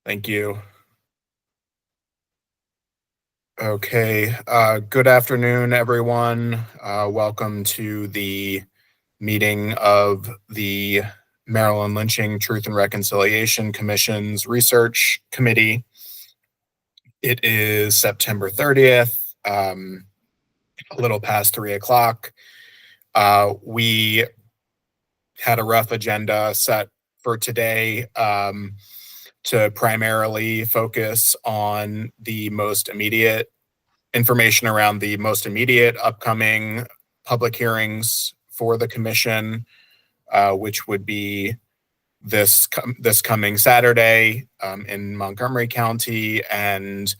Thank you. Okay. Good afternoon, everyone. Welcome to the meeting of the Maryland Lynching Truth and Reconciliation Commission's Research Committee. It is September 30th, a little past 3 o'clock. We had a rough agenda set for today. To primarily focus on the most immediate information around the most immediate upcoming public hearings for the commission, which would be this coming Saturday in Montgomery County and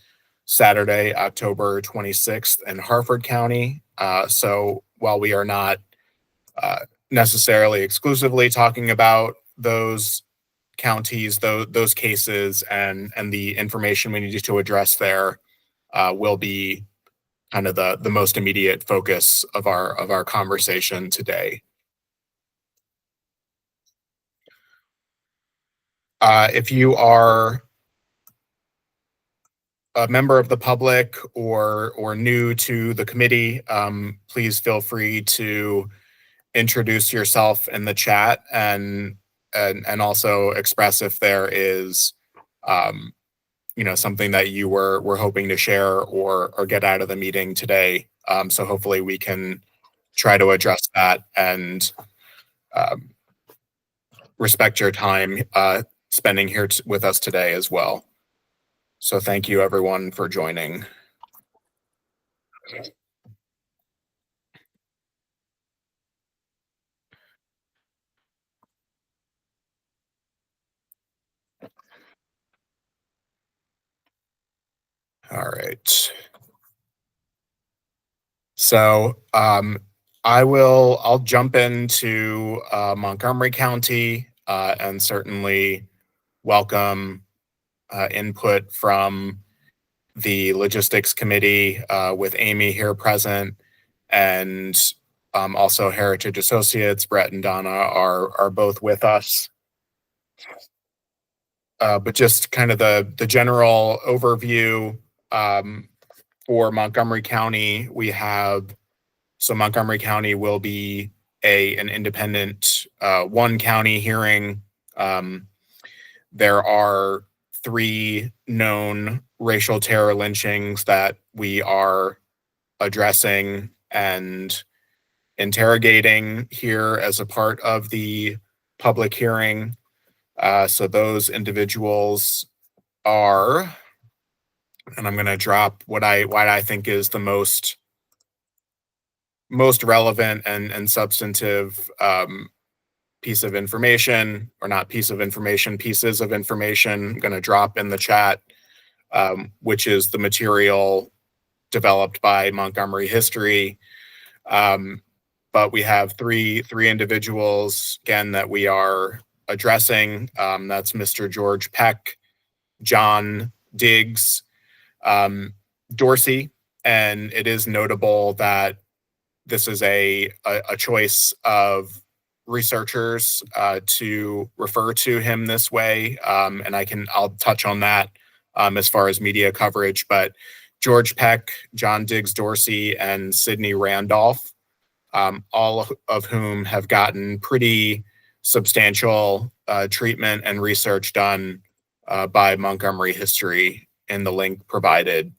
Saturday, October 26th in Harford County. So while we are not necessarily exclusively talking about those counties, those cases, and the information we need to address there will be kind of the most immediate focus of our conversation today. If you are a member of the public or new to the committee, please feel free to introduce yourself in the chat and also express if there is something that you were hoping to share or get out of the meeting today. So hopefully we can try to address that and respect your time spending here with us today as well. So thank you everyone for joining. All right. So I'll jump into Montgomery County and certainly welcome input from the logistics committee with Amy here present, and also Heritage Associates. Brett and Donna are both with us. But just kind of the general overview for Montgomery County, so Montgomery County will be an independent one county hearing. There are 3 known racial terror lynchings that we are addressing and interrogating here as a part of the public hearing. So those individuals are, and I'm going to drop what I think is the most relevant and substantive piece of information, or not piece of information, pieces of information I'm going to drop in the chat, which is the material developed by Montgomery History. But we have three individuals, again, that we are addressing. That's Mr. George Peck, John Diggs, Dorsey. And it is notable that this is a choice of researchers to refer to him this way, and I'll touch on that as far as media coverage. But George Peck, John Diggs Dorsey, and Sidney Randolph, all of whom have gotten pretty substantial treatment and research done by Montgomery History in the link provided.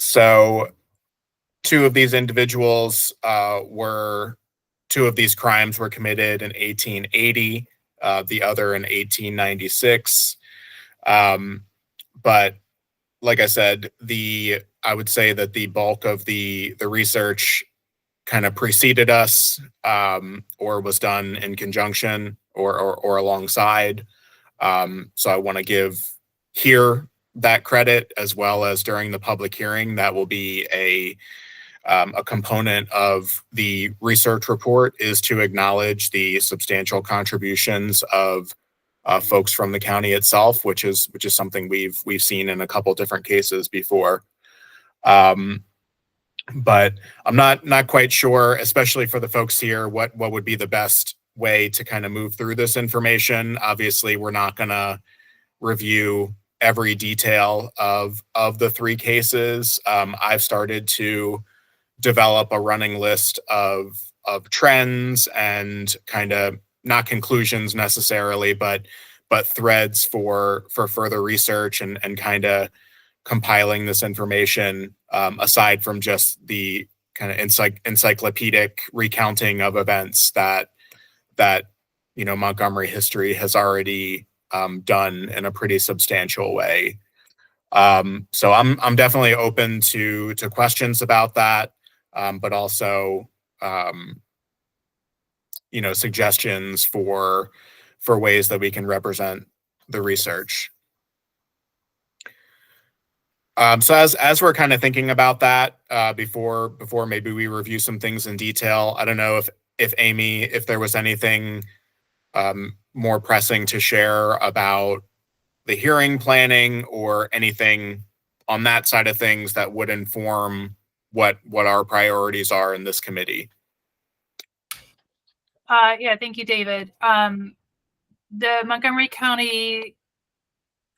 So two of these crimes were committed in 1880, the other in 1896. But like I said, I would say that the bulk of the research kind of preceded us, or was done in conjunction or alongside. So I want to give here that credit, as well as during the public hearing. That will be a component of the research report, is to acknowledge the substantial contributions of folks from the county itself, which is something we've seen in a couple different cases before. But I'm not quite sure, especially for the folks here, what would be the best way to kind of move through this information. Obviously, we're not going to review every detail of the 3 cases. I've started to develop a running list of trends and kind of not conclusions necessarily, but threads for further research and kind of compiling this information, aside from just the kind of encyclopedic recounting of events that Montgomery history has already done in a pretty substantial way. So I'm definitely open to questions about that, but also suggestions for ways that we can represent the research. So as we're kind of thinking about that, before maybe we review some things in detail, I don't know if Amy, if there was anything more pressing to share about the hearing planning or anything on that side of things that would inform what our priorities are in this committee. Yeah, thank you, David. The Montgomery County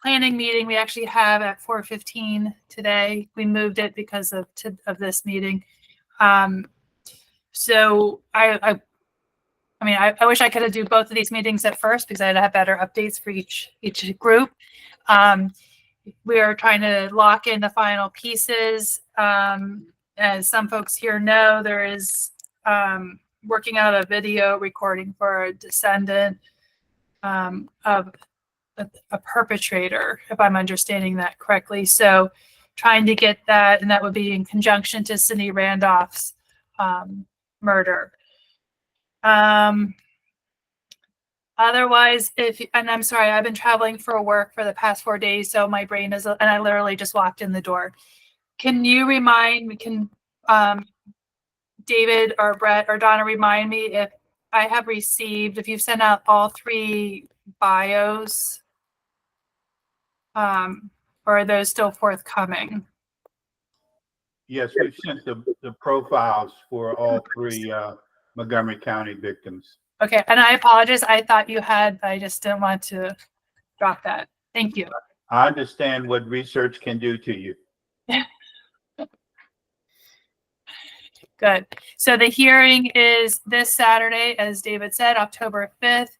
planning meeting we actually have at 4:15 today. We moved it because of this meeting. So I wish I could have do both of these meetings at first because I'd have better updates for each group. We are trying to lock in the final pieces. As some folks here know, there is working out a video recording for a descendant of a perpetrator, if I'm understanding that correctly. So trying to get that, and that would be in conjunction to Cindy Randolph's murder. Otherwise, and I'm sorry, I've been traveling for work for the past 4 days, so my brain is, and I literally just walked in the door. Can you remind me, David or Brett or Donna remind me if I have received, if you've sent out all 3 bios, or are those still forthcoming? Yes, we've sent the profiles for all 3 Montgomery County victims. Okay, and I apologize. I thought you had, I just didn't want to drop that. Thank you. I understand what research can do to you. Good. So the hearing is this Saturday, as David said, October 5th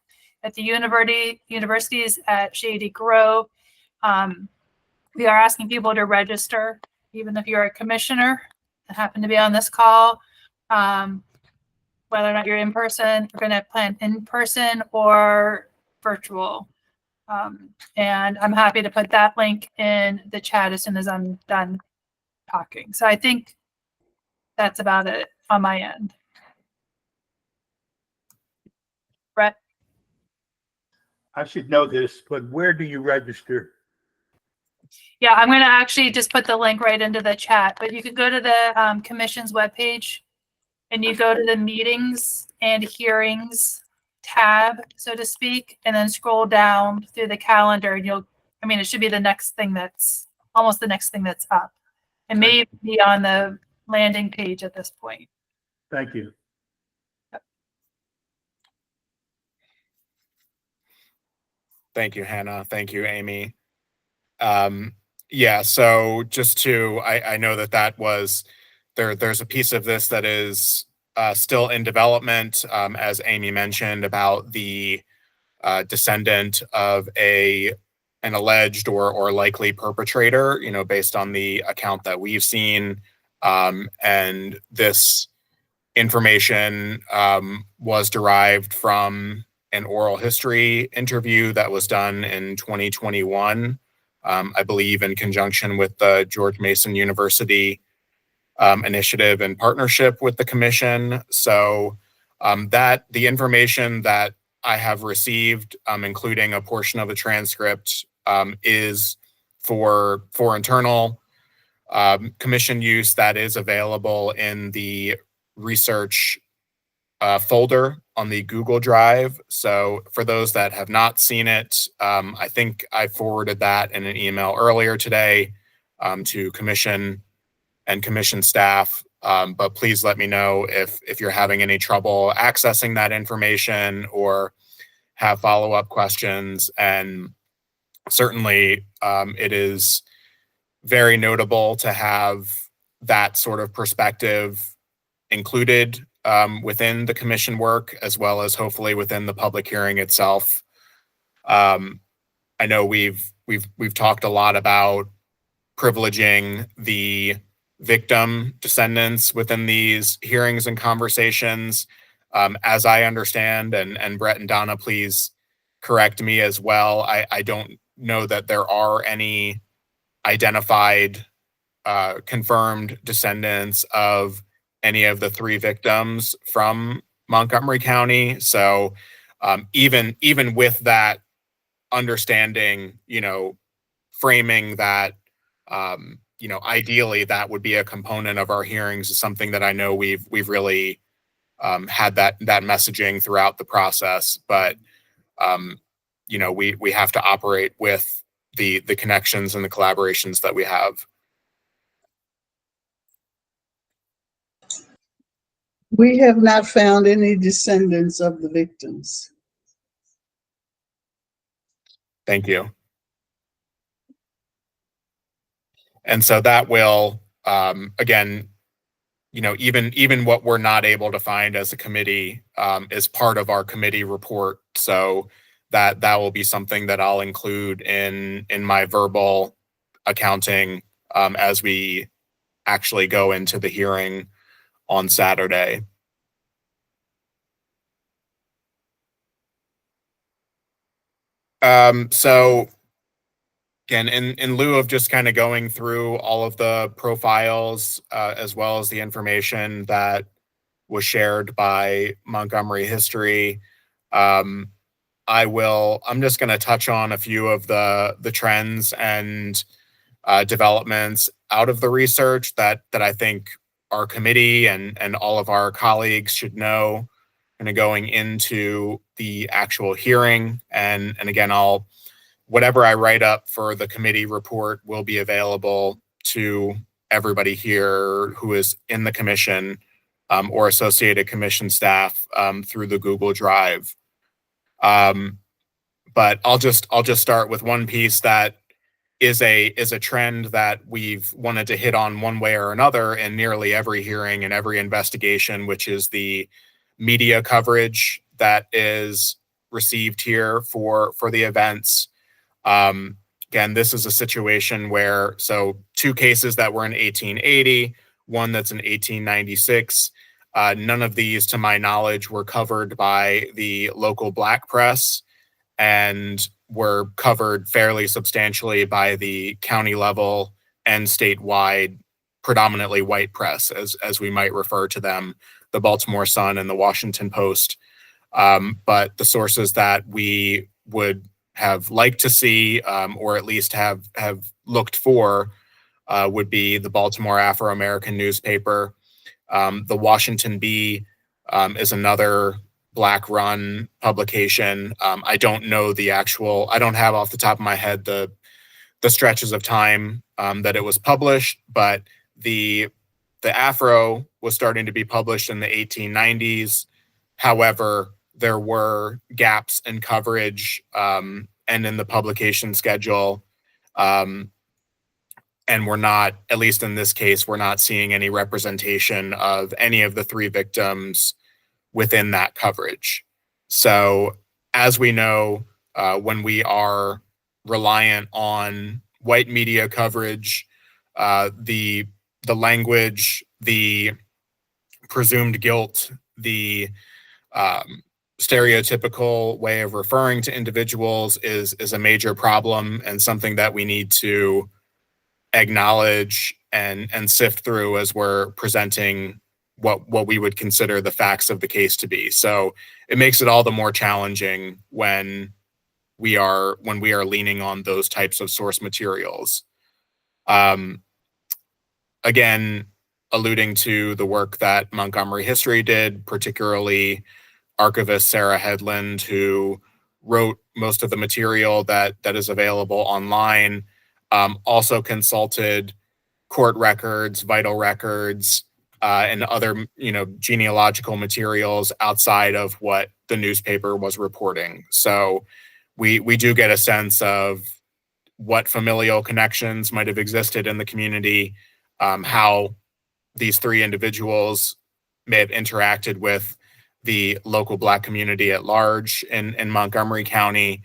at the universities at Shady Grove. We are asking people to register, even if you're a commissioner and happen to be on this call. Whether or not you're in person, we're going to plan in person or virtual. And I'm happy to put that link in the chat as soon as I'm done talking. So I think that's about it on my end. Brett? I should know this, but where do you register? Yeah, I'm going to actually just put the link right into the chat, but you can go to the commission's webpage and you go to the meetings and hearings tab, so to speak, and then scroll down through the calendar and it should be the next thing that's almost the next thing that's up. It may be on the landing page at this point. Thank you. Thank you, Hannah. Thank you, Amy. Yeah, so just I know that was, there's a piece of this that is still in development, as Amy mentioned, about the descendant of an alleged or likely perpetrator, based on the account that we've seen. And this information was derived from an oral history interview that was done in 2021, I believe in conjunction with the George Mason University initiative in partnership with the commission. So that the information that I have received, including a portion of the transcript, is for internal commission use. That is available in the research folder on the Google Drive. So for those that have not seen it, I think I forwarded that in an email earlier today to commission and commission staff. But please let me know if you're having any trouble accessing that information or have follow-up questions. And certainly it is very notable to have that sort of perspective included within the commission work, as well as hopefully within the public hearing itself. I know we've talked a lot about privileging the victim descendants within these hearings and conversations. As I understand, and Brett and Donna, please correct me as well. I don't know that there are any identified confirmed descendants of any of the 3 victims from Montgomery County. So even with that understanding, framing that, ideally that would be a component of our hearings is something that I know we've really had that messaging throughout the process. But we have to operate with the connections and the collaborations that we have. We have not found any descendants of the victims. Thank you. And so that will, again, even what we're not able to find as a committee is part of our committee report. So that will be something that I'll include in my verbal accounting as we actually go into the hearing on Saturday. So again, in lieu of just kind of going through all of the profiles as well as the information that was shared by Montgomery History, I'm just going to touch on a few of the trends and developments out of the research that I think our committee and all of our colleagues should know kind of going into the actual hearing. And again, whatever I write up for the committee report will be available to everybody here who is in the commission or associated commission staff through the Google Drive. But I'll just start with one piece that is a trend that we've wanted to hit on one way or another in nearly every hearing and every investigation, which is the media coverage that is received here for the events. Again, this is a situation where, so 2 cases that were in 1880, one that's in 1896. None of these, to my knowledge, were covered by the local Black press and were covered fairly substantially by the county level and statewide, predominantly white press, as we might refer to them, the Baltimore Sun and the Washington Post. But the sources that we would have liked to see, or at least have looked for, would be the Baltimore Afro-American newspaper. The Washington Bee is another Black-run publication. I don't know I don't have off the top of my head the stretches of time that it was published, but the Afro was starting to be published in the 1890s. However, there were gaps in coverage and in the publication schedule. And we're not, at least in this case, we're not seeing any representation of any of the 3 victims within that coverage. So as we know, when we are reliant on white media coverage, the language, the presumed guilt, the stereotypical way of referring to individuals is a major problem and something that we need to acknowledge and sift through as we're presenting what we would consider the facts of the case to be. So it makes it all the more challenging when we are leaning on those types of source materials. Again, alluding to the work that Montgomery History did, particularly archivist Sarah Headland, who wrote most of the material that is available online, also consulted court records, vital records, and other, genealogical materials outside of what the newspaper was reporting. So we do get a sense of what familial connections might have existed in the community, how these three individuals may have interacted with the local Black community at large in Montgomery County.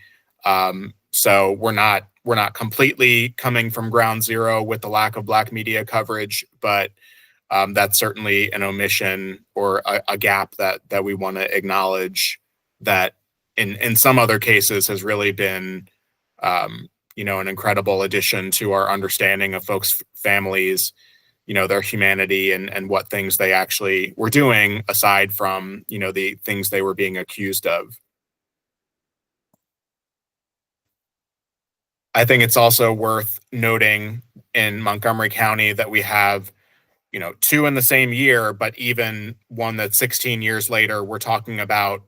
So we're not completely coming from ground zero with the lack of Black media coverage, but that's certainly an omission or a gap that we want to acknowledge that in some other cases has really been an incredible addition to our understanding of folks' families, their humanity and what things they actually were doing aside from, the things they were being accused of. I think it's also worth noting in Montgomery County that we have, two in the same year, but even one that's 16 years later, we're talking about,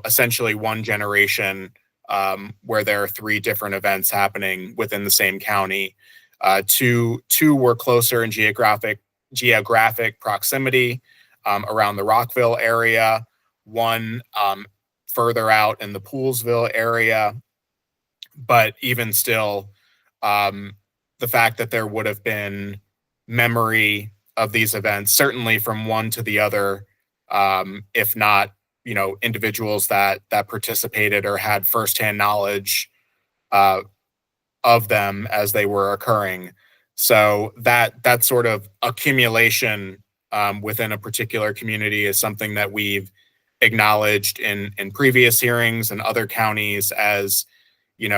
essentially one generation where there are three different events happening within the same county. Two were closer in geographic proximity around the Rockville area, one further out in the Poolsville area. But even still, the fact that there would have been memory of these events, certainly from one to the other, if not, individuals that participated or had firsthand knowledge of them as they were occurring. So that sort of accumulation within a particular community is something that we've acknowledged in previous hearings and other counties as,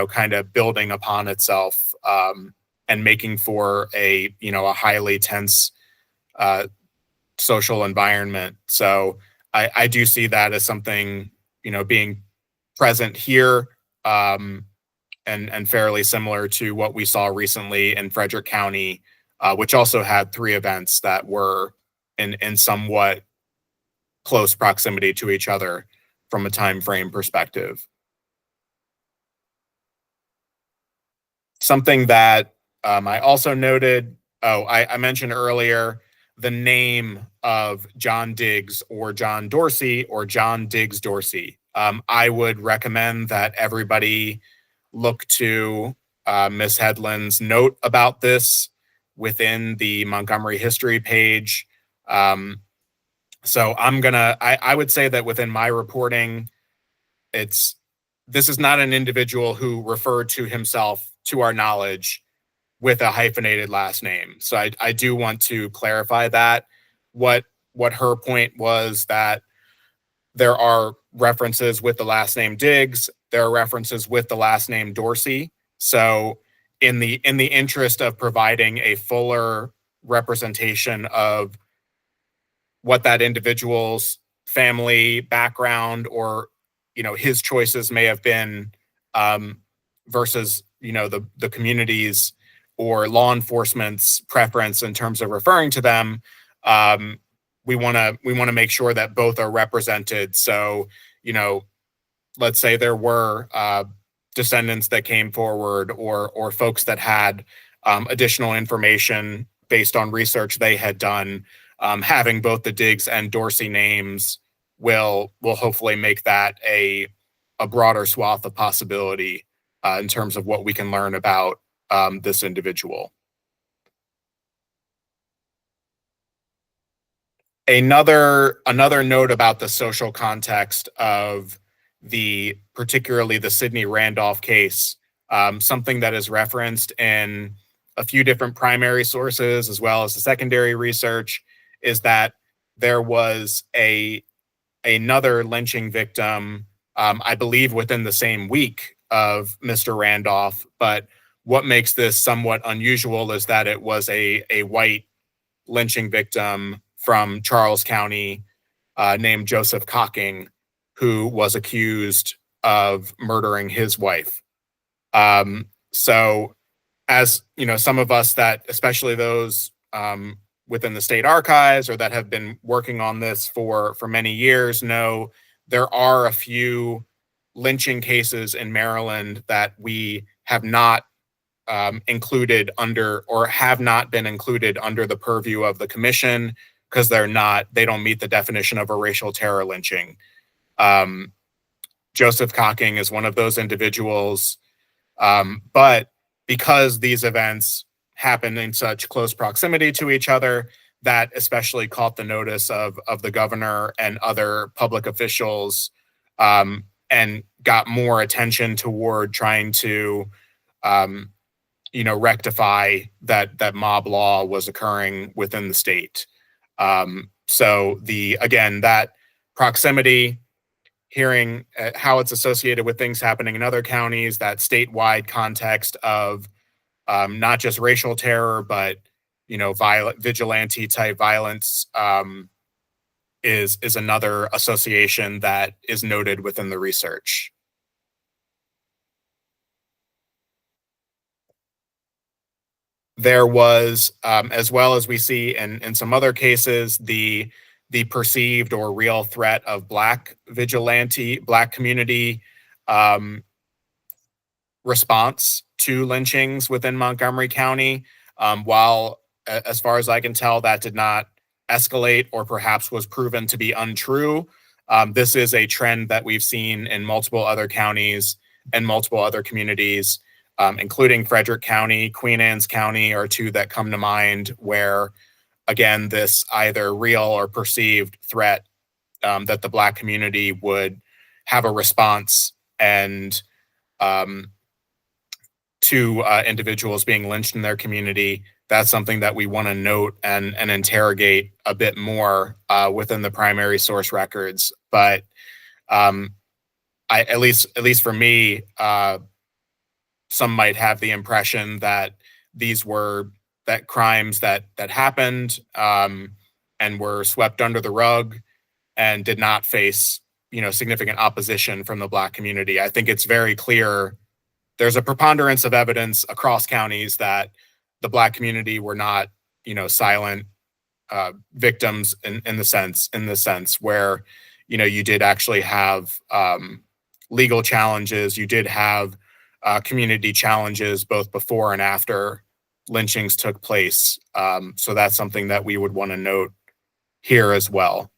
kind of building upon itself and making for a highly tense social environment. So I do see that as something, being present here and fairly similar to what we saw recently in Frederick County, which also had three events that were in somewhat close proximity to each other from a time frame perspective. Something that I also noted, I mentioned earlier, the name of John Diggs or John Dorsey or John Diggs Dorsey. I would recommend that everybody look to Ms. Headland's note about this within the Montgomery history page. So I would say that within my reporting, this is not an individual who referred to himself, to our knowledge, with a hyphenated last name. So I do want to clarify that. What her point was that there are references with the last name Diggs, there are references with the last name Dorsey. So in the interest of providing a fuller representation of what that individual's family background or his choices may have been versus the community's or law enforcement's preference in terms of referring to them, we want to make sure that both are represented. So let's say there were descendants that came forward or folks that had additional information based on research they had done. Having both the Diggs and Dorsey names will hopefully make that a broader swath of possibility in terms of what we can learn about this individual. Another note about the social context of particularly the Sidney Randolph case, something that is referenced in a few different primary sources as well as the secondary research, is that there was another lynching victim, I believe within the same week of Mr. Randolph. But what makes this somewhat unusual is that it was a white lynching victim from Charles County named Joseph Cocking, who was accused of murdering his wife. So as some of us that, especially those within the state archives or that have been working on this for many years, know there are a few lynching cases in Maryland that we have not included under or have not been included under the purview of the commission. because they don't meet the definition of a racial terror lynching. Joseph Cocking is one of those individuals. But because these events happen in such close proximity to each other, that especially caught the notice of the governor and other public officials, and got more attention toward trying to, rectify that mob law was occurring within the state. So that proximity, hearing how it's associated with things happening in other counties, that statewide context of not just racial terror, but violent vigilante type violence, is another association that is noted within the research. There was, as well as we see in some other cases, the perceived or real threat of Black community response to lynchings within Montgomery County. While, as far as I can tell, that did not escalate or perhaps was proven to be untrue, this is a trend that we've seen in multiple other counties and multiple other communities, including Frederick County, Queen Anne's County are two that come to mind, where, again, this either real or perceived threat that the Black community would have a response and to individuals being lynched in their community. That's something that we want to note and interrogate a bit more within the primary source records. But at least for me, some might have the impression that these were crimes that happened and were swept under the rug and did not face significant opposition from the Black community. I think it's very clear. There's a preponderance of evidence across counties that the Black community were not, silent victims in the sense where, you did actually have legal challenges. You did have community challenges both before and after lynchings took place. So that's something that we would want to note here as well.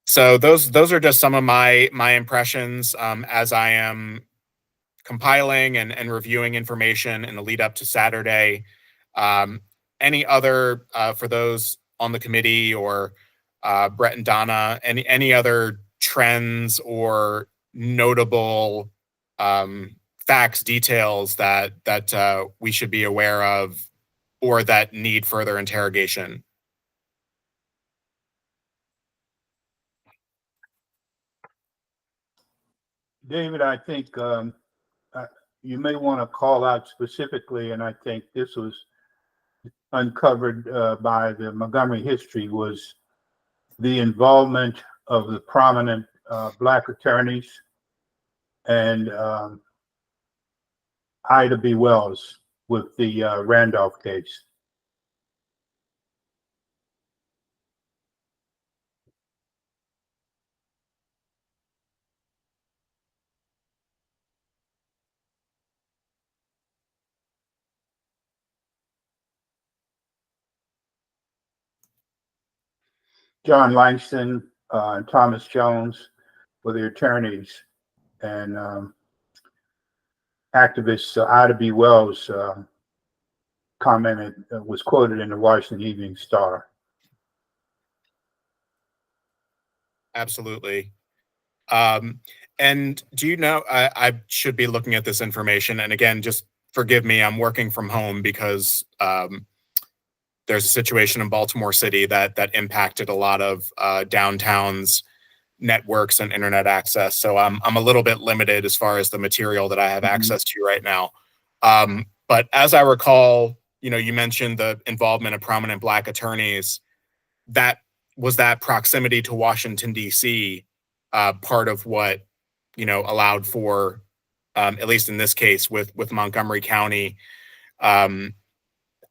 So those are just some of my impressions as I am compiling and reviewing information in the lead up to Saturday. Any other for those on the committee or Brett and Donna, any other trends or notable facts, details that we should be aware of or that need further interrogation? David, I think you may want to call out specifically, and I think this was uncovered by the Montgomery history, was the involvement of the prominent Black attorneys and Ida B. Wells with the Randolph case. John Langston and Thomas Jones were the attorneys, and activist Ida B. Wells commented, was quoted in the Washington Evening Star. Absolutely. And do you know, I should be looking at this information, and again, just forgive me, I'm working from home because there's a situation in Baltimore City that impacted a lot of downtown's networks and internet access. So I'm a little bit limited as far as the material that I have access to right now. But as I recall, you mentioned the involvement of prominent Black attorneys. That proximity to Washington, D.C., part of what, allowed for, at least in this case with Montgomery County,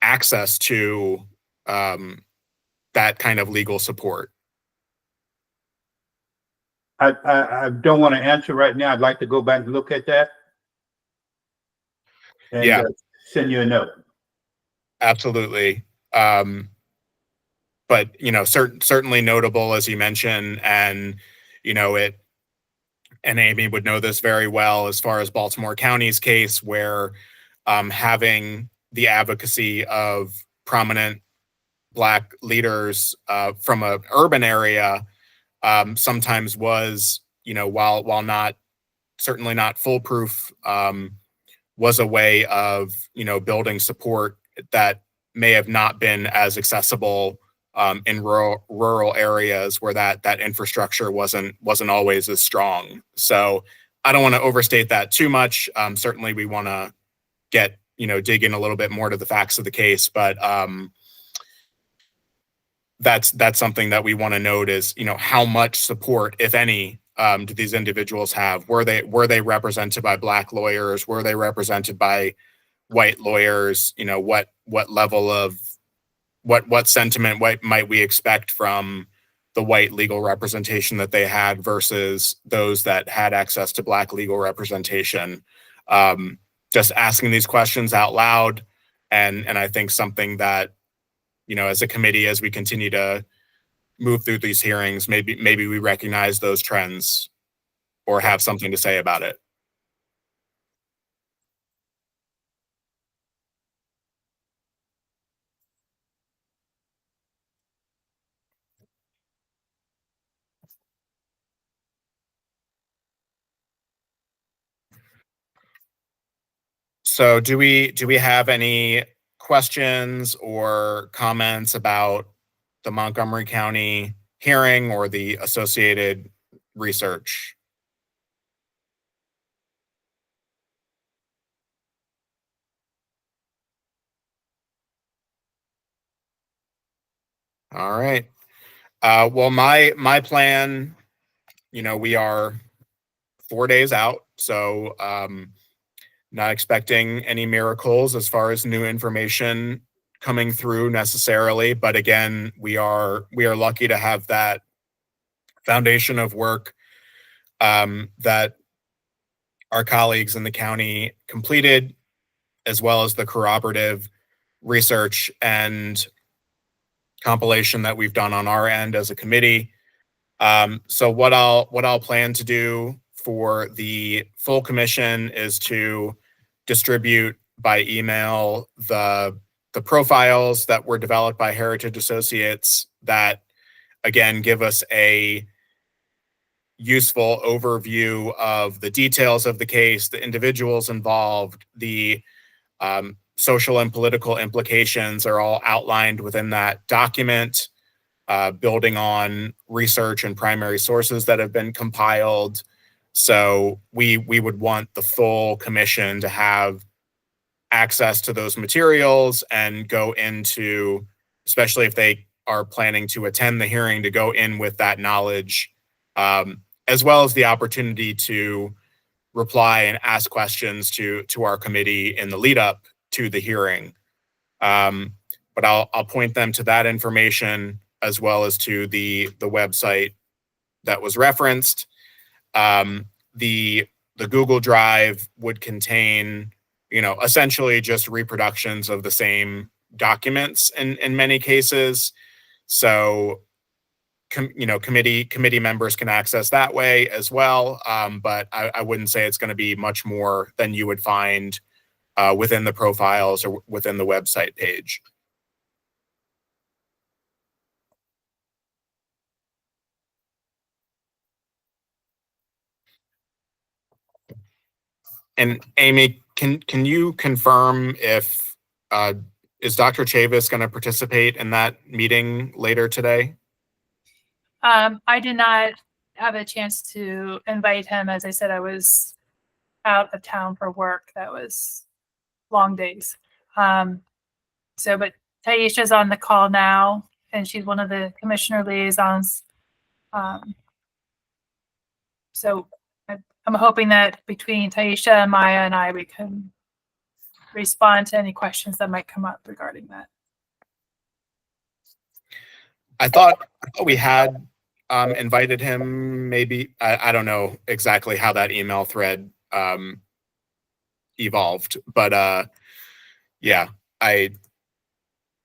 access to that kind of legal support? I don't want to answer right now. I'd like to go back and look at that and send you a note. Absolutely. But certainly notable, as you mentioned, and and Amy would know this very well as far as Baltimore County's case, where having the advocacy of prominent Black leaders from an urban area sometimes was, while not certainly not foolproof, was a way of building support that may have not been as accessible in rural areas where that infrastructure wasn't always as strong. So I don't want to overstate that too much. Certainly, we want to dig in a little bit more to the facts of the case, but that's something that we want to note is how much support, if any, do these individuals have? Were they represented by Black lawyers? Were they represented by white lawyers? What level of what sentiment might we expect from the white legal representation that they had versus those that had access to Black legal representation? Just asking these questions out loud, and I think something that as a committee, as we continue to move through these hearings, maybe we recognize those trends or have something to say about it. So do we have any questions or comments about the Montgomery County hearing or the associated research? All right. Well, my plan, we are 4 days out, so not expecting any miracles as far as new information coming through necessarily. But again, we are lucky to have that foundation of work that our colleagues in the county completed, as well as the corroborative research and compilation that we've done on our end as a committee. So what I'll plan to do for the full commission is to distribute by email the profiles that were developed by Heritage Associates that, again, give us a useful overview of the details of the case, the individuals involved, the social and political implications are all outlined within that document, building on research and primary sources that have been compiled. So we would want the full commission to have access to those materials and go into, especially if they are planning to attend the hearing, to go in with that knowledge, as well as the opportunity to reply and ask questions to our committee in the lead up to the hearing. But I'll point them to that information as well as to the website that was referenced. The Google Drive would contain, essentially just reproductions of the same documents in many cases. So, committee members can access that way as well. But I wouldn't say it's going to be much more than you would find within the profiles or within the website page. And Amy, can you confirm if is Dr. Chavis going to participate in that meeting later today? I did not have a chance to invite him. As I said, I was out of town for work. That was long days. But Taisha's on the call now, and she's one of the commissioner liaisons. So I'm hoping that between Taisha, Maya, and I, we can respond to any questions that might come up regarding that. I thought we had invited him. Maybe I don't know exactly how that email thread evolved, but Yeah, I've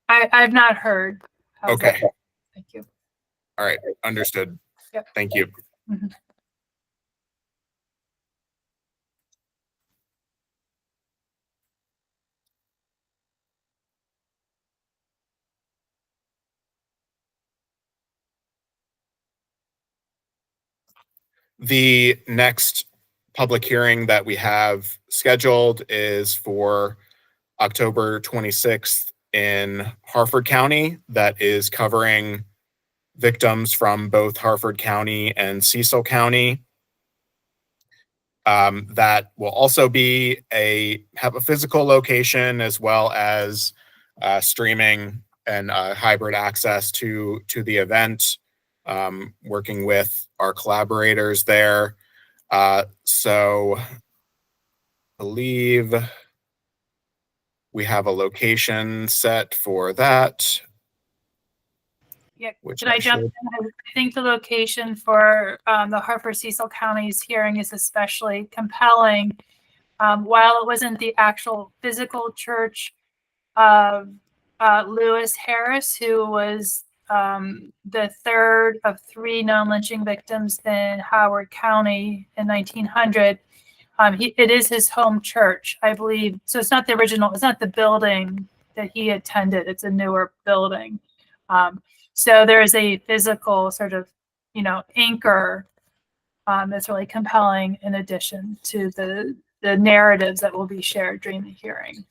not heard. How's okay. that? Thank you. All right, understood. Yep. Thank you. Mhm. The next public hearing that we have scheduled is for October 26th in Harford County. That is covering victims from both Harford County and Cecil County. That will also have a physical location as well as streaming and hybrid access to the event. Working with our collaborators there. So I believe we have a location set for that. Yeah, Which can I jump in? I think the location for the Harper Cecil County's hearing is especially compelling. While it wasn't the actual physical church of Lewis Harris, who was the third of 3 known lynching victims in Howard County in 1900. It is his home church, I believe. So it's not the original, it's not the building that he attended. It's a newer building. So there is a physical sort of, anchor that's really compelling in addition to the narratives that will be shared during the hearing.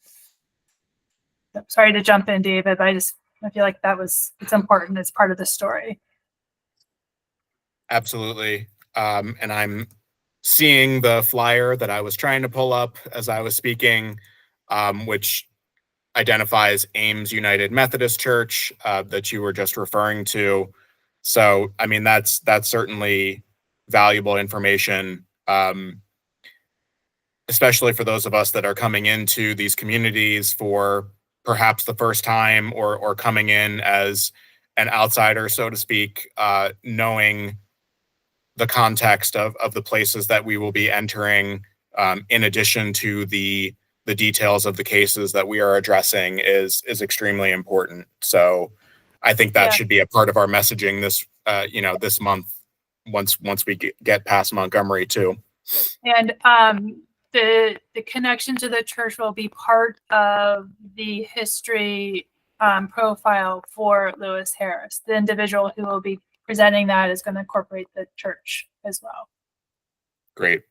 Sorry to jump in, David, but I feel like it's important as part of the story. Absolutely. And I'm seeing the flyer that I was trying to pull up as I was speaking, which identifies Ames United Methodist Church that you were just referring to. So, I mean, that's certainly valuable information, especially for those of us that are coming into these communities for perhaps the first time or coming in as an outsider, so to speak, knowing the context of the places that we will be entering, in addition to the details of the cases that we are addressing is extremely important. So I think that should be a part of our messaging this month once we get past Montgomery too. And the connection to the church will be part of the history profile for Lewis Harris. The individual who will be presenting that is going to incorporate the church as well. Great.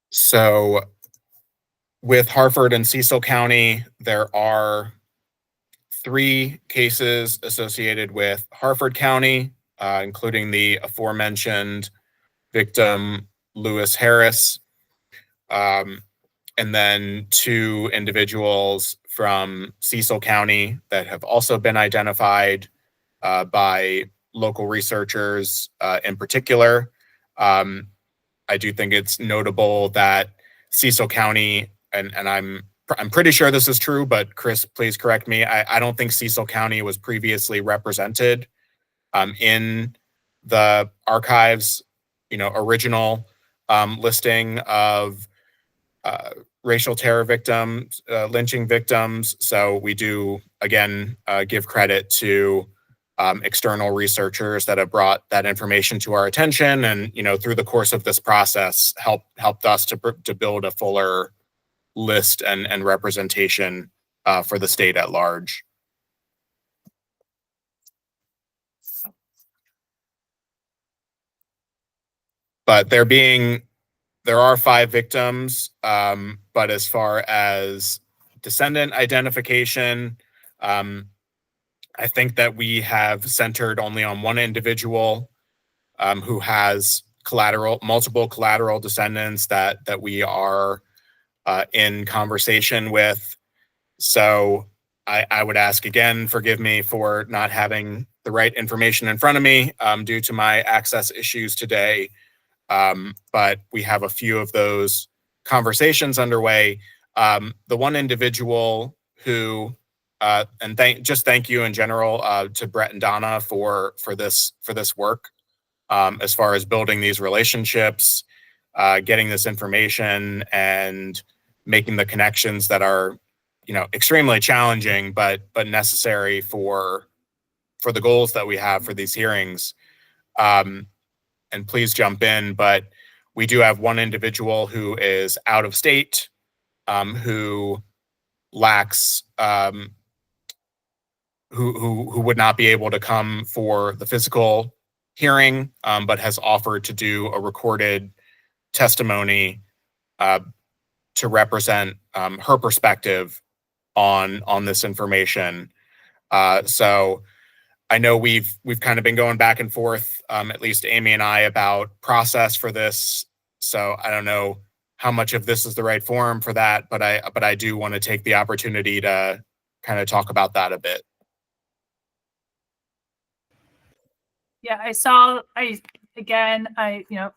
So with Harford and Cecil County, there are 3 cases associated with Harford County, including the aforementioned victim, Lewis Harris, and then 2 individuals from Cecil County that have also been identified by local researchers in particular. I do think it's notable that Cecil County, and I'm pretty sure this is true, but Chris, please correct me. I don't think Cecil County was previously represented in the archives, original listing of racial terror victims, lynching victims. So we do, again, give credit to external researchers that have brought that information to our attention, and through the course of this process, helped us to build a fuller list and representation for the state at large. But there are 5 victims, but as far as descendant identification, I think that we have centered only on one individual who has multiple collateral descendants that we are in conversation with. So I would ask again, forgive me for not having the right information in front of me due to my access issues today. But we have a few of those conversations underway. The one individual who and thank you in general to Brett and Donna for this work, as far as building these relationships, getting this information, and making the connections that are, extremely challenging but necessary for the goals that we have for these hearings. And please jump in, but we do have one individual who is out of state, who lacks, who would not be able to come for the physical hearing, but has offered to do a recorded testimony to represent her perspective on this information. So I know we've kind of been going back and forth, at least Amy and I, about process for this. So I don't know how much of this is the right forum for that, but I do want to take the opportunity to kind of talk about that a bit. Yeah,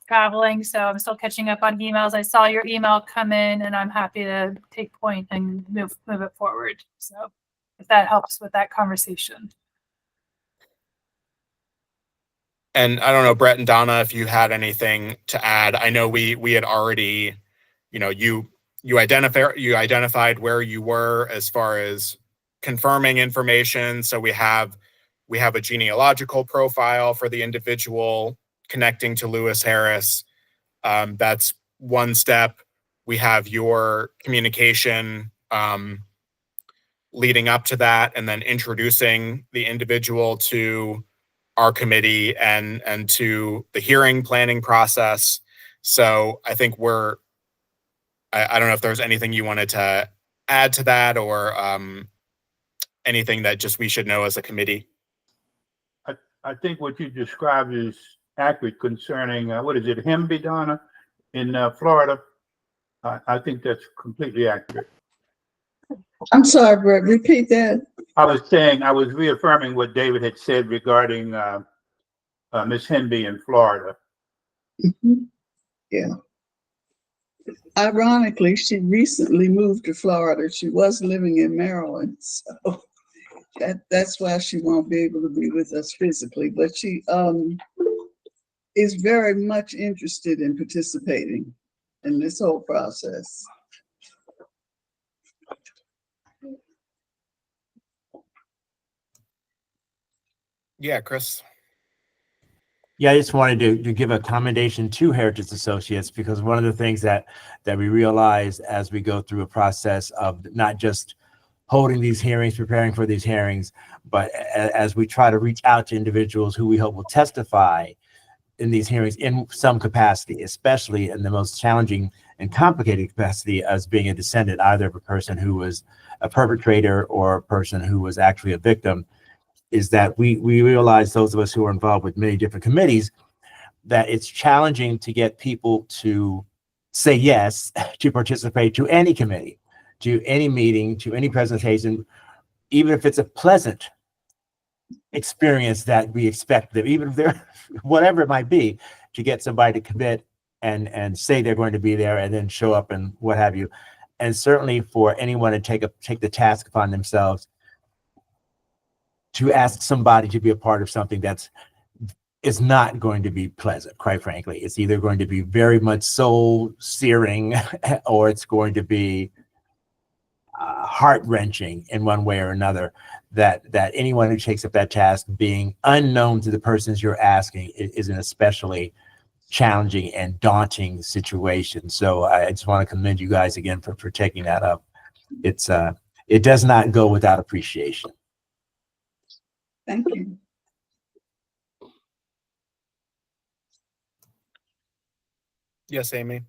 traveling, so I'm still catching up on emails. I saw your email come in, and I'm happy to take point and move it forward. So if that helps with that conversation. And I don't know, Brett and Donna, if you had anything to add. I know we had already, you identified where you were as far as confirming information. So we have a genealogical profile for the individual connecting to Lewis Harris. That's one step. We have your communication leading up to that, and then introducing the individual to our committee and to the hearing planning process. So I think I don't know if there's anything you wanted to add to that, or anything that just we should know as a committee. I think what you described is accurate concerning, what is it, Hemby, Donna, in Florida? I think that's completely accurate. I'm sorry, Brett, repeat that. I was reaffirming what David had said regarding Miss Hemby in Florida. Mhm. Yeah. Ironically, she recently moved to Florida. She was living in Maryland, so that's why she won't be able to be with us physically. But she is very much interested in participating in this whole process. Yeah, Chris. Yeah, I just wanted to give a commendation to Heritage Associates, because one of the things that we realize as we go through a process of not just holding these hearings, preparing for these hearings, but as we try to reach out to individuals who we hope will testify in these hearings in some capacity, especially in the most challenging and complicated capacity as being a descendant, either of a person who was a perpetrator or a person who was actually a victim, is that we realize, those of us who are involved with many different committees, that it's challenging to get people to say yes to participate to any committee, to any meeting, to any presentation, even if it's a pleasant experience that we expect them, even if they're whatever it might be, to get somebody to commit and say they're going to be there and then show up and what have you. And certainly for anyone to take the task upon themselves to ask somebody to be a part of something is not going to be pleasant, quite frankly. It's either going to be very much soul searing or it's going to be heart wrenching in one way or another. That anyone who takes up that task, being unknown to the persons you're asking, is an especially challenging and daunting situation. So I just want to commend you guys again for taking that up. It does not go without appreciation. Thank you. Yes, Amy.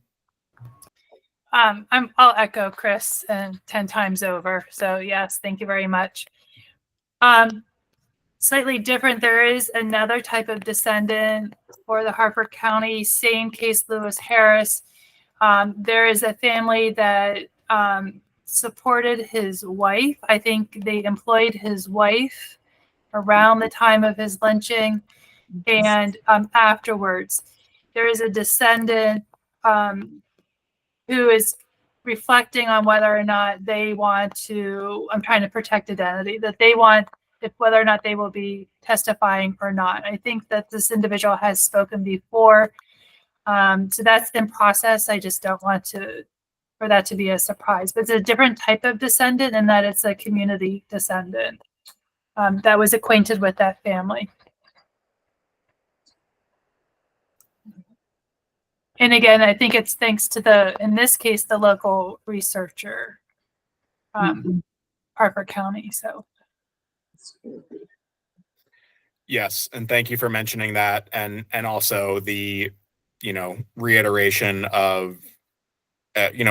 I'll echo Chris 10 times over. So yes, thank you very much. Slightly different. There is another type of descendant for the Harford County, same case, Lewis Harris. There is a family that supported his wife. I think they employed his wife around the time of his lynching, and afterwards. There is a descendant who is reflecting on whether or not they want to, I'm trying to protect identity, that they want, if whether or not they will be testifying or not. I think that this individual has spoken before. So that's in process. I just don't want for that to be a surprise. But it's a different type of descendant in that it's a community descendant that was acquainted with that family. And again, I think it's thanks to in this case, the local researcher, Harford County. So. Yes, and thank you for mentioning that, and also the, reiteration of,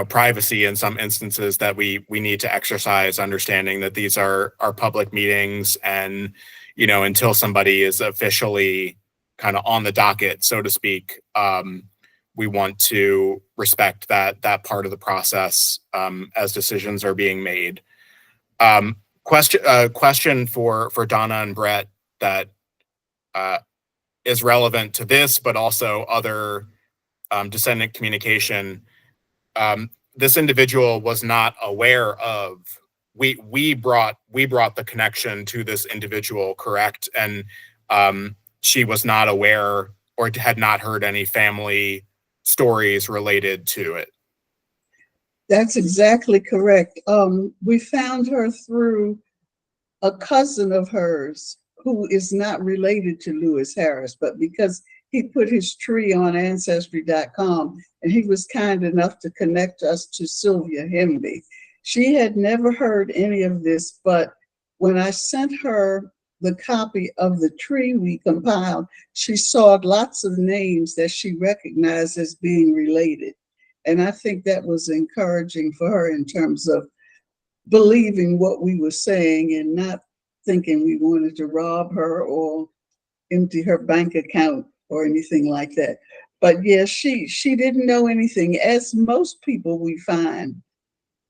privacy in some instances that we need to exercise, understanding that these are public meetings, and until somebody is officially kind of on the docket, so to speak, we want to respect that part of the process as decisions are being made. Question for Donna and Brett that is relevant to this, but also other descendant communication. This individual was not aware of. We brought the connection to this individual, correct? And she was not aware or had not heard any family stories related to it. That's exactly correct. We found her through a cousin of hers who is not related to Lewis Harris, but because he put his tree on Ancestry.com, and he was kind enough to connect us to Sylvia Hemby. She had never heard any of this, but when I sent her the copy of the tree we compiled, she saw lots of names that she recognized as being related. And I think that was encouraging for her in terms of believing what we were saying and not thinking we wanted to rob her or empty her bank account or anything like that. But yeah, she didn't know anything, as most people we find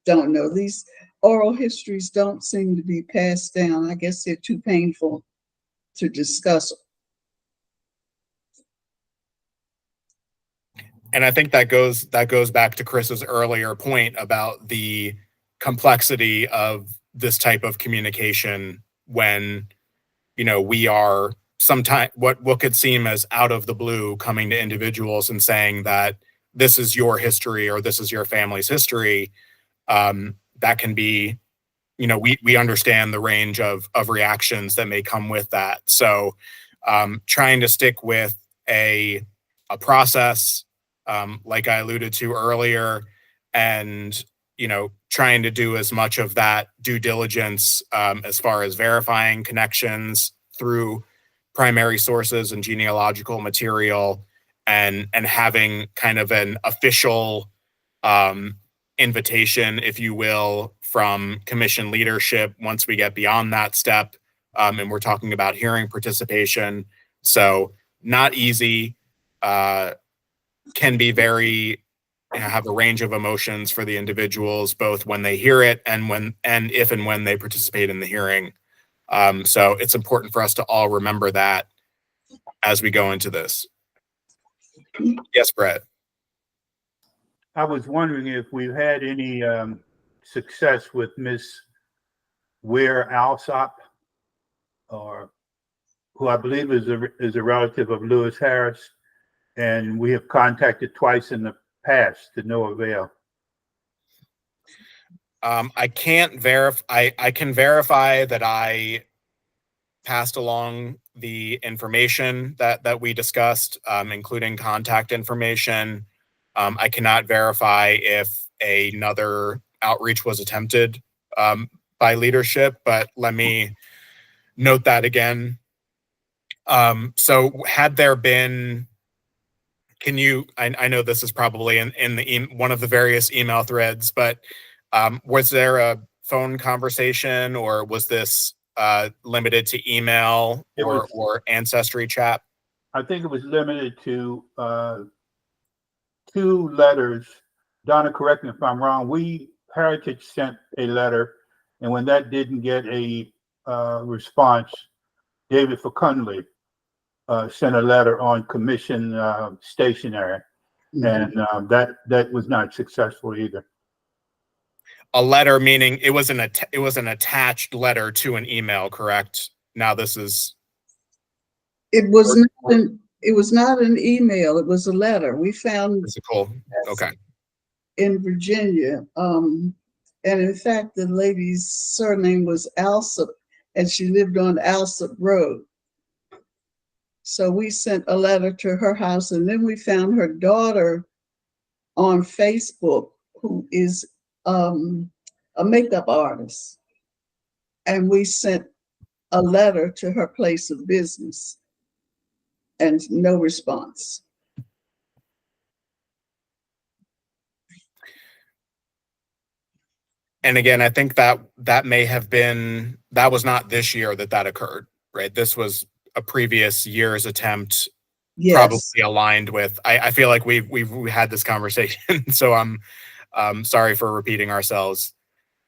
don't know. These oral histories don't seem to be passed down. I guess they're too painful to discuss. And I think that goes back to Chris's earlier point about the complexity of this type of communication when, we are sometimes what could seem as out of the blue coming to individuals and saying that this is your history or this is your family's history. That can be, we understand the range of reactions that may come with that. So trying to stick with a process, like I alluded to earlier, and trying to do as much of that due diligence as far as verifying connections through primary sources and genealogical material, and having kind of an official invitation, if you will, from commission leadership once we get beyond that step, and we're talking about hearing participation. So not easy, can be very, have a range of emotions for the individuals, both when they hear it and if and when they participate in the hearing. So it's important for us to all remember that as we go into this. Yes, Brett. I was wondering if we've had any success with Miss Ware Alsop, or who I believe is a relative of Lewis Harris, and we have contacted twice in the past to no avail. I can't verify. I can verify that I passed along the information that we discussed, including contact information. I cannot verify if another outreach was attempted by leadership, but let me note that again. So had there been, I know this is probably in one of the various email threads, but was there a phone conversation, or was this limited to email or Ancestry chat? I think it was limited to 2 letters. Donna, correct me if I'm wrong. Heritage sent a letter, and when that didn't get a response, David Facundley sent a letter on commission stationery, and that was not successful either. a letter, meaning it was an attached letter to an email, correct? Now this is It was not an email, it was a letter. We found physical. Okay. in Virginia. And in fact, the lady's surname was Alsop, and she lived on Alsop Road. So we sent a letter to her house, and then we found her daughter on Facebook, who is a makeup artist. And we sent a letter to her place of business, and no response. And again, I think that may have been, that was not this year that occurred, right? This was a previous year's attempt, Yes. probably aligned with. I feel like we've had this conversation, so I'm sorry for repeating ourselves.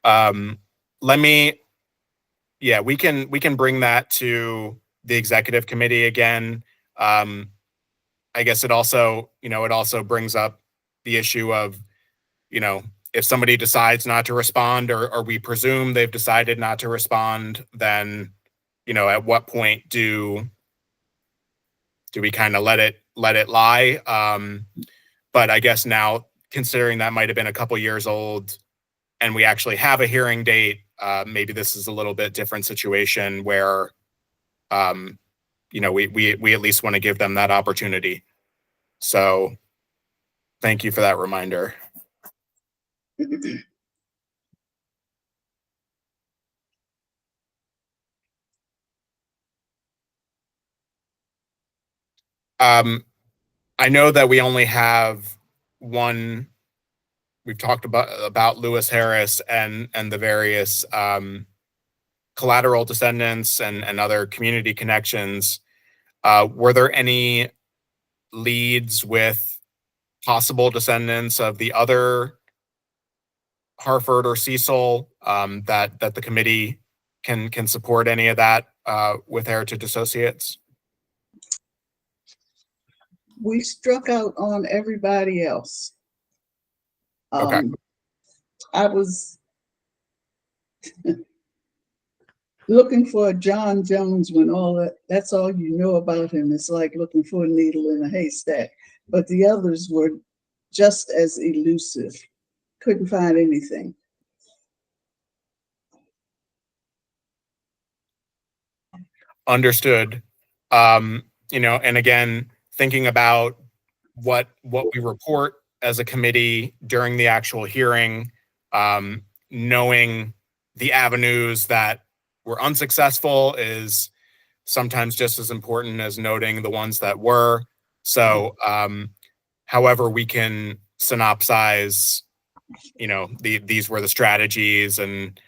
Let me, yeah, we can bring that to the executive committee again. I guess it also brings up the issue of, if somebody decides not to respond, or we presume they've decided not to respond, then, at what point do we kind of let it lie? But I guess now, considering that might have been a couple years old and we actually have a hearing date, maybe this is a little bit different situation where, we at least want to give them that opportunity. So thank you for that reminder. I know that we only have one. We've talked about Lewis Harris and the various collateral descendants and other community connections. Were there any leads with possible descendants of the other Harford or Cecil, that the committee can support any of that with Heritage Associates? We struck out on everybody else. Okay. I was looking for a John Jones when that's all you know about him. It's like looking for a needle in a haystack. But the others were just as elusive. Couldn't find anything. Understood. And again, thinking about what we report as a committee during the actual hearing, knowing the avenues that were unsuccessful is sometimes just as important as noting the ones that were. So, however we can synopsize, these were the strategies, and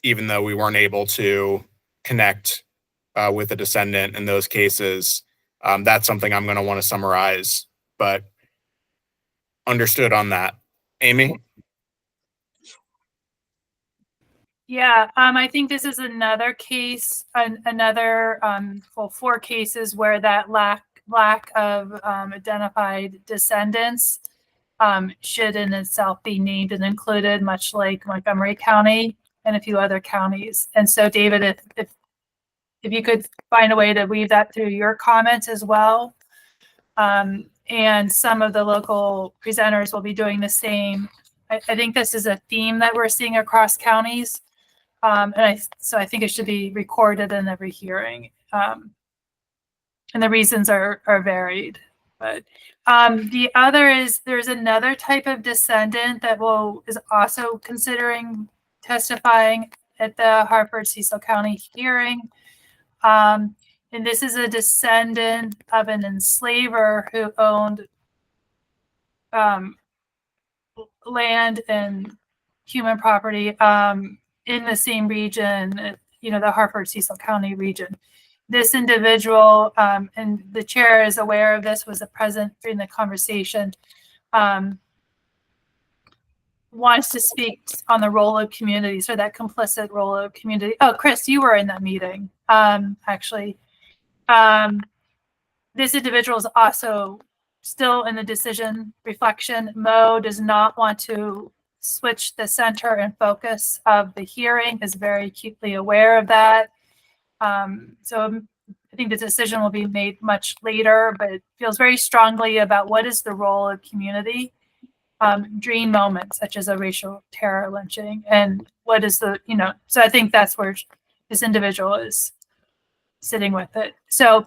even though we weren't able to connect with a descendant in those cases, that's something I'm going to want to summarize, but understood on that. Amy? Yeah, I think this is another case, four cases where that lack of identified descendants should in itself be named and included, much like Montgomery County and a few other counties. And so, David, if you could find a way to weave that through your comments as well, and some of the local presenters will be doing the same. I think this is a theme that we're seeing across counties. So I think it should be recorded in every hearing. And the reasons are varied. But the other is, there's another type of descendant that is also considering testifying at the Harford Cecil County hearing. And this is a descendant of an enslaver who owned land and human property in the same region, the Harford Cecil County region. This individual, and the chair is aware of this, was present during the conversation, wants to speak on the role of communities, or that complicit role of community. Oh, Chris, you were in that meeting, actually. This individual is also still in the decision reflection. Mo does not want to switched the center and focus of the hearing, is very acutely aware of that. So I think the decision will be made much later, but it feels very strongly about what is the role of community during moments such as a racial terror lynching, and what is the, so I think that's where this individual is sitting with it. So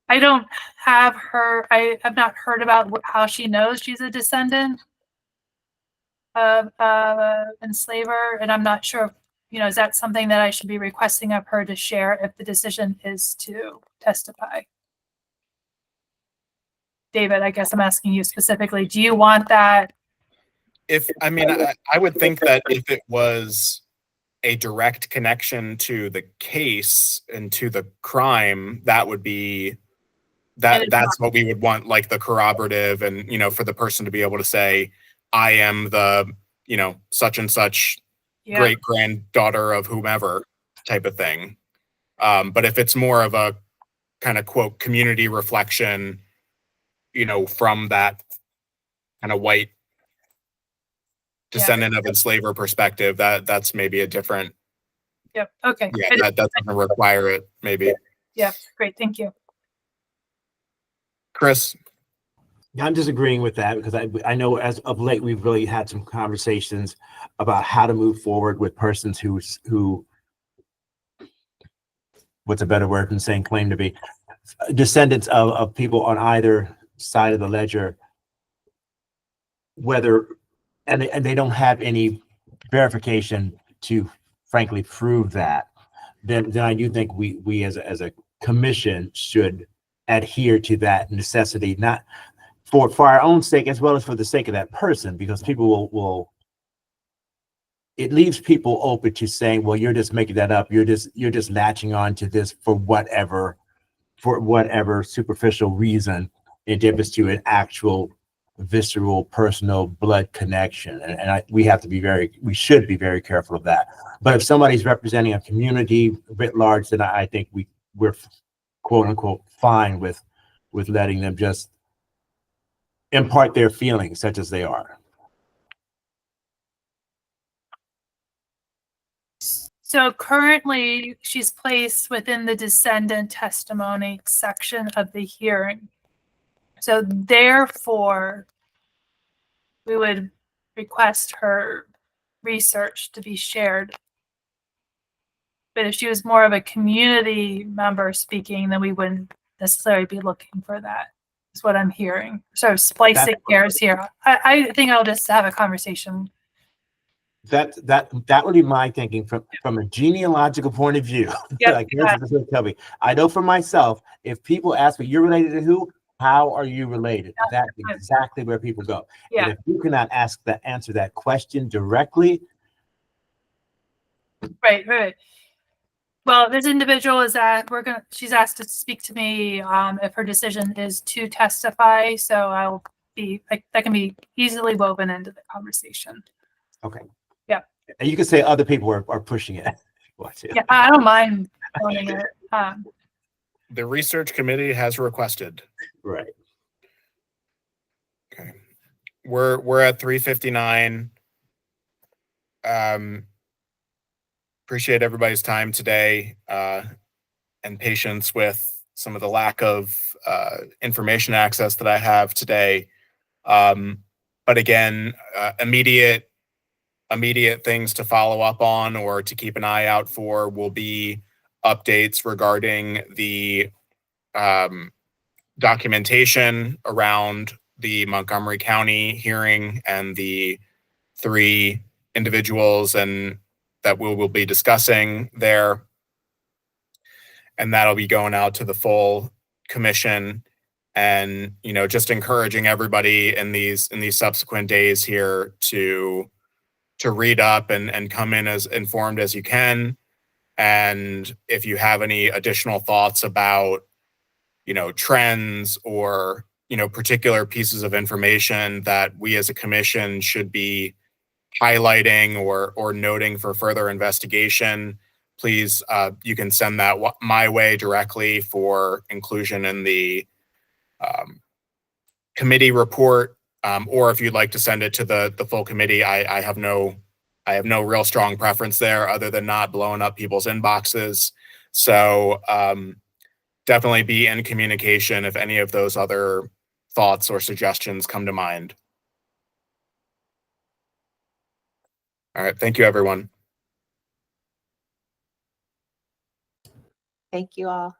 I don't have her, I have not heard about how she knows she's a descendant of enslaver, and I'm not sure, is that something that I should be requesting of her to share if the decision is to testify? David, I guess I'm asking you specifically, do you want that? I would think that if it was a direct connection to the case and to the crime, that would be that's what we would want, like the corroborative, and for the person to be able to say, I am the such and such great granddaughter of whomever type of thing. But if it's more of a kind of quote community reflection, from that kind of white descendant of enslaver perspective, that's maybe a different. Yep. Okay. Yeah, that doesn't require it, maybe. Yeah. Great. Thank you. Chris? I'm just agreeing with that because I know as of late we've really had some conversations about how to move forward with persons who what's a better word than saying claim to be descendants of people on either side of the ledger, whether and they don't have any verification to frankly prove that, then I do think we as a commission should adhere to that necessity, not for our own sake as well as for the sake of that person, because people will it leaves people open to saying, well, you're just making that up, you're just latching on to this for whatever superficial reason in difference to an actual visceral personal blood connection, and we should be very careful of that. But if somebody's representing a community writ large, then I think we're quote unquote fine with letting them just impart their feelings such as they are. So currently she's placed within the descendant testimony section of the hearing. So therefore, we would request her research to be shared. But if she was more of a community member speaking, then we wouldn't necessarily be looking for that, is what I'm hearing. So splicing hairs here. I think I'll just have a conversation. That would be my thinking from a genealogical point of view. Like, tell me. I know for myself, if people ask me, you're related to who? How are you related? That's exactly where people go. Yeah. And if you cannot answer that question directly. Right. Well, this individual is she's asked to speak to me if her decision is to testify. So I'll be that can be easily woven into the conversation. Okay. Yeah. And you can say other people are pushing it. Yeah, I don't mind owning it. The research committee has requested. Right. Okay. We're at 3:59. Appreciate everybody's time today and patience with some of the lack of information access that I have today. But again, immediate things to follow up on or to keep an eye out for will be updates regarding the documentation around the Montgomery County hearing and the 3 individuals and that we will be discussing there. And that'll be going out to the full commission, and just encouraging everybody in these subsequent days here to read up and come in as informed as you can. And if you have any additional thoughts about trends or particular pieces of information that we as a commission should be highlighting or noting for further investigation, please you can send that my way directly for inclusion in the committee report Or if you'd like to send it to the full committee, I have no real strong preference there other than not blowing up people's inboxes. So definitely be in communication if any of those other thoughts or suggestions come to mind. All right. Thank you, everyone. Thank you all.